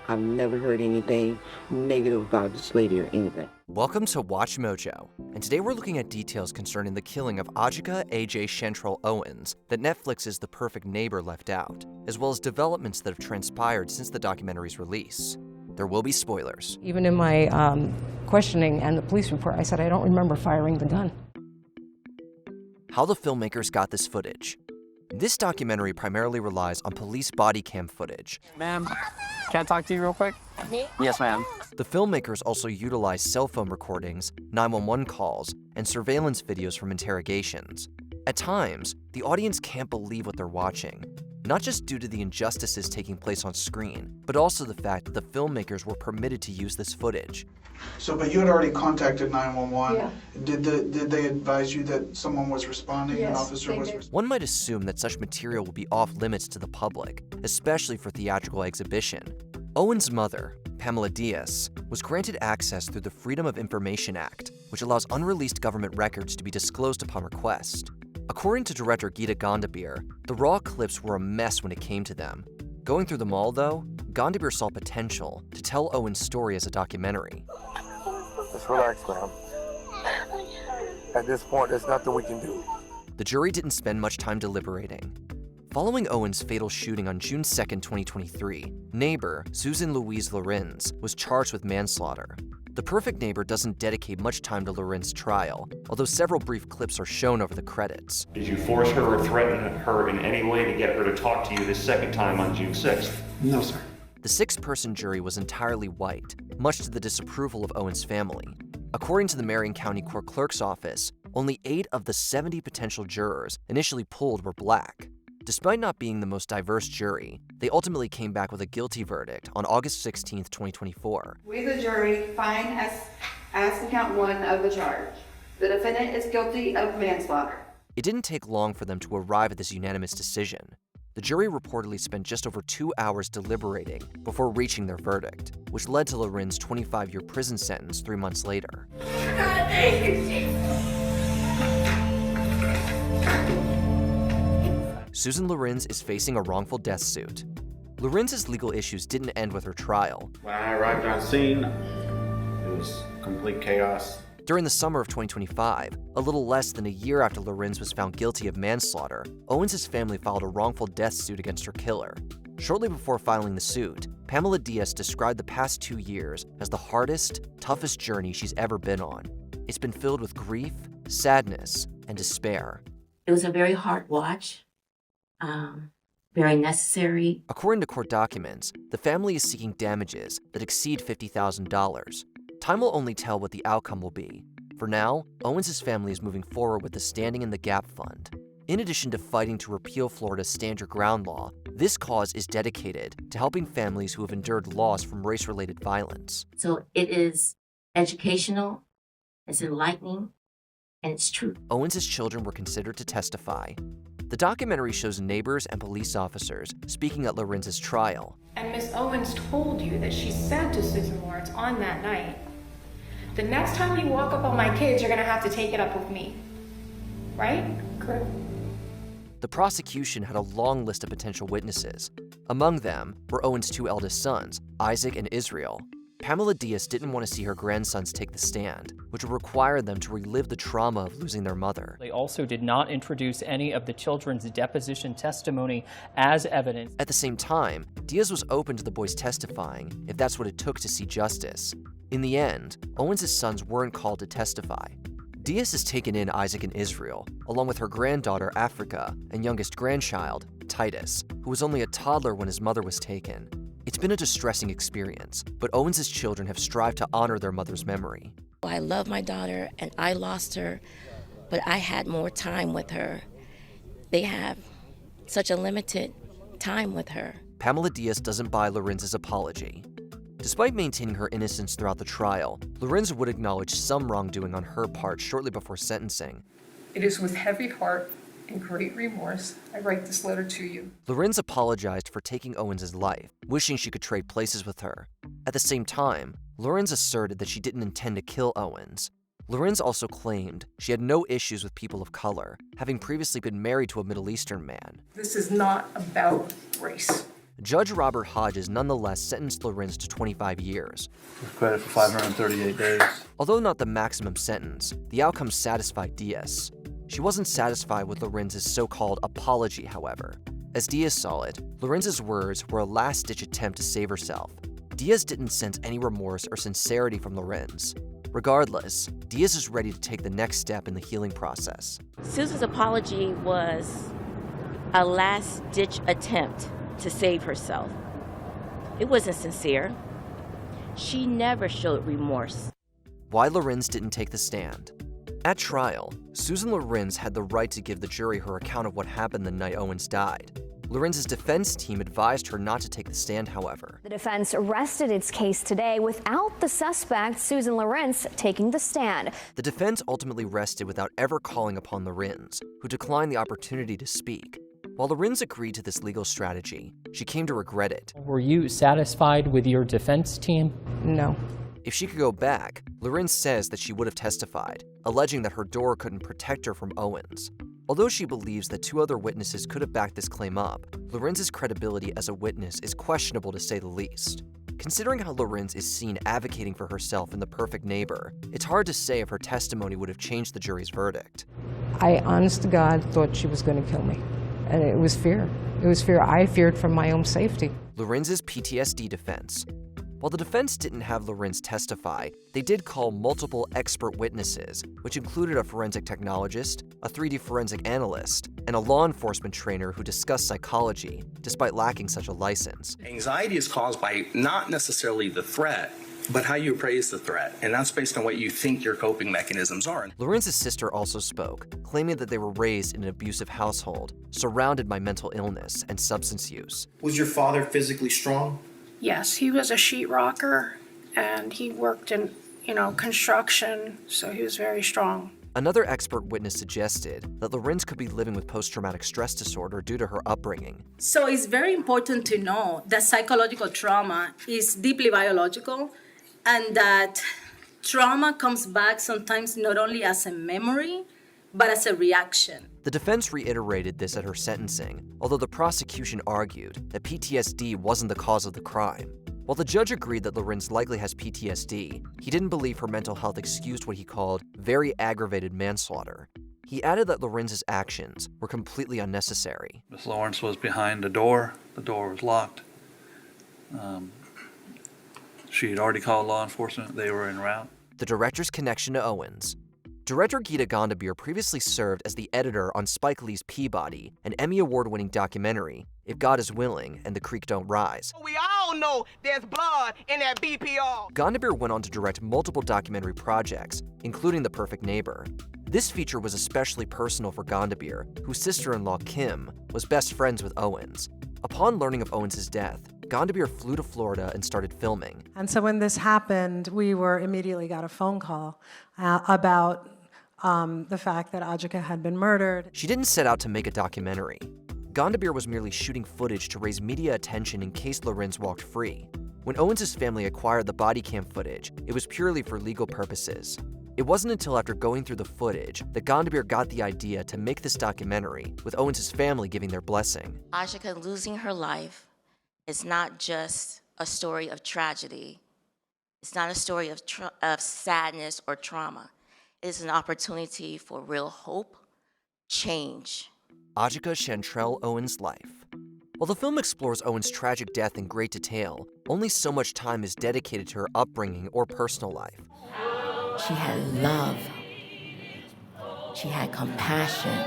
I've never heard anything negative about this lady or anything. Welcome to Watch Mojo, and today we're looking at details concerning the killing of Ajike A.J. Chantrell Owens that Netflix's The Perfect Neighbor left out, as well as developments that have transpired since the documentary's release. There will be spoilers. Even in my questioning and the police report, I said I don't remember firing the gun. How the filmmakers got this footage. This documentary primarily relies on police body cam footage. Ma'am, can I talk to you real quick? Yes, ma'am. The filmmakers also utilize cell phone recordings, 911 calls, and surveillance videos from interrogations. At times, the audience can't believe what they're watching, not just due to the injustices taking place on screen, but also the fact that the filmmakers were permitted to use this footage. So, but you had already contacted 911. Yeah. Did they advise you that someone was responding? Yes, An officer they was did. responding? One might assume that such material will be off limits to the public, especially for theatrical exhibition. Owens' mother, Pamela Diaz, was granted access through the Freedom of Information Act, which allows unreleased government records to be disclosed upon request. According to director Geeta Gondabir, the raw clips were a mess when it came to them. Going through them all, though, Gondabir saw potential to tell Owens' story as a documentary. Just relax, ma'am. At this point, there's nothing we can do. The jury didn't spend much time deliberating. Following Owens' fatal shooting on June 2, 2023, neighbor Susan Lorincz was charged with manslaughter. The Perfect Neighbor doesn't dedicate much time to Lorinz's trial, although several brief clips are shown over the credits. Did you force her or threaten her in any way to get her to talk to you this second time on June 6th? No, sir. The six-person jury was entirely white, much to the disapproval of Owens' family. According to the Marion County Court Clerk's office, only 8 of the 70 potential jurors initially pulled were black. Despite not being the most diverse jury, they ultimately came back with a guilty verdict on August 16, 2024. We, the jury, find as to count 1 of the charge. The defendant is guilty of manslaughter. It didn't take long for them to arrive at this unanimous decision. The jury reportedly spent just over 2 hours deliberating before reaching their verdict, which led to Lorinz's 25-year prison sentence 3 months later. Susan Lorincz is facing a wrongful death suit. Lorinz's legal issues didn't end with her trial. When I arrived on scene, it was complete chaos. During the summer of 2025, a little less than a year after Lorincz was found guilty of manslaughter, Owens' family filed a wrongful death suit against her killer. Shortly before filing the suit, Pamela Diaz described the past 2 years as the hardest, toughest journey she's ever been on. It's been filled with grief, sadness, and despair. It was a very hard watch, very necessary. According to court documents, the family is seeking damages that exceed $50,000. Time will only tell what the outcome will be. For now, Owens' family is moving forward with the Standing in the Gap Fund. In addition to fighting to repeal Florida's Stand Your Ground law, this cause is dedicated to helping families who have endured loss from race-related violence. So it is educational, it's enlightening, and it's true. Owens' children were considered to testify. The documentary shows neighbors and police officers speaking at Lorinz's trial. And Miss Owens told you that she said to Susan Lorincz on that night, the next time you walk up on my kids, you're gonna have to take it up with me, right? Correct. The prosecution had a long list of potential witnesses. Among them were Owens' 2 eldest sons, Isaac and Israel. Pamela Diaz didn't want to see her grandsons take the stand, which would require them to relive the trauma of losing their mother. They also did not introduce any of the children's deposition testimony as evidence. At the same time, Diaz was open to the boys testifying if that's what it took to see justice. In the end, Owens' sons weren't called to testify. Diaz has taken in Isaac and Israel, along with her granddaughter Africa and youngest grandchild, Titus, who was only a toddler when his mother was taken. It's been a distressing experience, but Owens' children have strived to honor their mother's memory. I love my daughter and I lost her, but I had more time with her. They have such a limited time with her. Pamela Diaz doesn't buy Lorinz's apology. Despite maintaining her innocence throughout the trial, Lorincz would acknowledge some wrongdoing on her part shortly before sentencing. It is with heavy heart and great remorse I write this letter to you. Lorincz apologized for taking Owens' life, wishing she could trade places with her. At the same time, Lorincz asserted that she didn't intend to kill Owens. Lorincz also claimed she had no issues with people of color, having previously been married to a Middle Eastern man. This is not about race. Judge Robert Hodges nonetheless sentenced Lorincz to 25 years. Credit for 538 days. Although not the maximum sentence, the outcome satisfied Diaz. She wasn't satisfied with Lorinz's so-called apology, however. As Diaz saw it, Lorinz's words were a last-ditch attempt to save herself. Diaz didn't sense any remorse or sincerity from Lorincz. Regardless, Diaz is ready to take the next step in the healing process. Susan's apology was a last-ditch attempt to save herself. It wasn't sincere. She never showed remorse. Why Lorincz didn't take the stand? At trial, Susan Lorincz had the right to give the jury her account of what happened the night Owens died. Lorinz's defense team advised her not to take the stand, however. The defense rested its case today without the suspect, Susan Lorincz, taking the stand. The defense ultimately rested without ever calling upon Lorincz, who declined the opportunity to speak. While Lorincz agreed to this legal strategy, she came to regret it. Were you satisfied with your defense team? No. If she could go back, Lorincz says that she would have testified, alleging that her door couldn't protect her from Owens. Although she believes that 2 other witnesses could have backed this claim up, Lorinz's credibility as a witness is questionable to say the least. Considering how Lorincz is seen advocating for herself in The Perfect Neighbor, it's hard to say if her testimony would have changed the jury's verdict. I, honest to God, thought she was going to kill me. And it was fear. It was fear. I feared for my own safety. Lorinz's PTSD defense. While the defense didn't have Lorincz testify, they did call multiple expert witnesses, which included a forensic technologist, a 3D forensic analyst, and a law enforcement trainer who discussed psychology, despite lacking such a license. Anxiety is caused by not necessarily the threat, but how you appraise the threat, and that's based on what you think your coping mechanisms are. Lorinz's sister also spoke, claiming that they were raised in an abusive household, surrounded by mental illness and substance use. Was your father physically strong? Yes, he was a sheetrocker, and he worked in, construction, so he was very strong. Another expert witness suggested that Lorincz could be living with post-traumatic stress disorder due to her upbringing. So it's very important to know that psychological trauma is deeply biological, and that trauma comes back sometimes not only as a memory, but as a reaction. The defense reiterated this at her sentencing, although the prosecution argued that PTSD wasn't the cause of the crime. While the judge agreed that Lorincz likely has PTSD, he didn't believe her mental health excused what he called very aggravated manslaughter. He added that Lorinc's actions were completely unnecessary. Ms. Lorincz was behind the door was locked. She had already called law enforcement, they were en route. The director's connection to Owens. Director Geeta Gondabir previously served as the editor on Spike Lee's Peabody, an Emmy Award-winning documentary, If God is Willing and the Creek Don't Rise. We all know there's blood in that BPR. Gondabir went on to direct multiple documentary projects, including The Perfect Neighbor. This feature was especially personal for Gondabir, whose sister-in-law, Kim, was best friends with Owens. Upon learning of Owens' death, Gondabir flew to Florida and started filming. And so when this happened, we immediately got a phone call about the fact that Ajike had been murdered. She didn't set out to make a documentary. Gondabir was merely shooting footage to raise media attention in case Lorincz walked free. When Owens' family acquired the body cam footage, it was purely for legal purposes. It wasn't until after going through the footage that Gondabir got the idea to make this documentary, with Owens' family giving their blessing. Ajike losing her life is not just a story of tragedy. It's not a story of sadness or trauma. It is an opportunity for real hope, change. Ajike Chantrell Owens' life. While the film explores Owens' tragic death in great detail, only so much time is dedicated to her upbringing or personal life. She had love. She had compassion.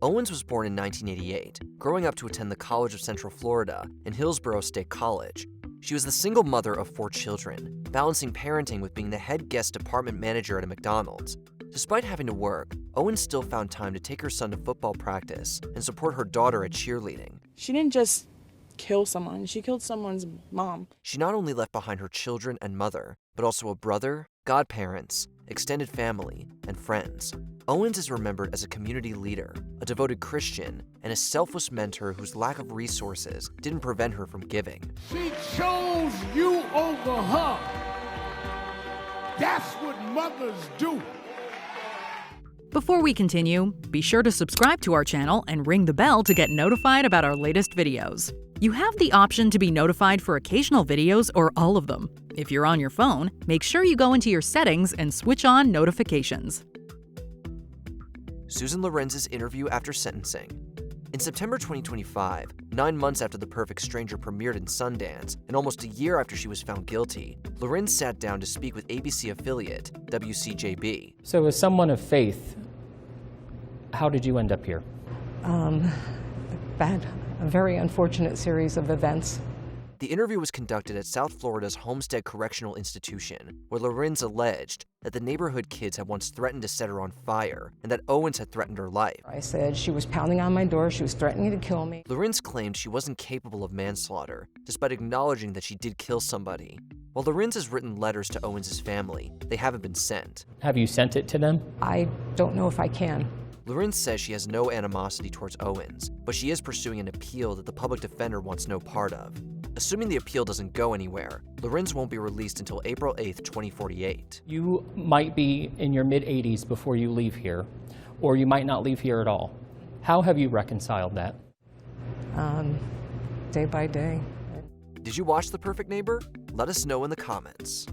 Owens was born in 1988, growing up to attend the College of Central Florida and Hillsborough State College. She was the single mother of 4 children, balancing parenting with being the head guest department manager at a McDonald's. Despite having to work, Owens still found time to take her son to football practice and support her daughter at cheerleading. She didn't just kill someone, she killed someone's mom. She not only left behind her children and mother, but also a brother, godparents, extended family, and friends. Owens is remembered as a community leader, a devoted Christian, and a selfless mentor whose lack of resources didn't prevent her from giving. She chose you over her. That's what mothers do. Before we continue, be sure to subscribe to our channel and ring the bell to get notified about our latest videos. You have the option to be notified for occasional videos or all of them. If you're on your phone, make sure you go into your settings and switch on notifications. Susan Lorincz's interview after sentencing. In September 2025, 9 months after The Perfect Stranger premiered in Sundance, and almost a year after she was found guilty, Lorincz sat down to speak with ABC affiliate WCJB. So as someone of faith, how did you end up here? Bad. A very unfortunate series of events. The interview was conducted at South Florida's Homestead Correctional Institution, where Lorincz alleged that the neighborhood kids had once threatened to set her on fire and that Owens had threatened her life. I said she was pounding on my door, she was threatening to kill me. Lorincz claimed she wasn't capable of manslaughter, despite acknowledging that she did kill somebody. While Lorincz has written letters to Owens' family, they haven't been sent. Have you sent it to them? I don't know if I can. Lorincz says she has no animosity towards Owens, but she is pursuing an appeal that the public defender wants no part of. Assuming the appeal doesn't go anywhere, Lorincz won't be released until April 8th, 2048. You might be in your mid-80s before you leave here, or you might not leave here at all. How have you reconciled that? Day by day. Did you watch The Perfect Neighbor? Let us know in the comments.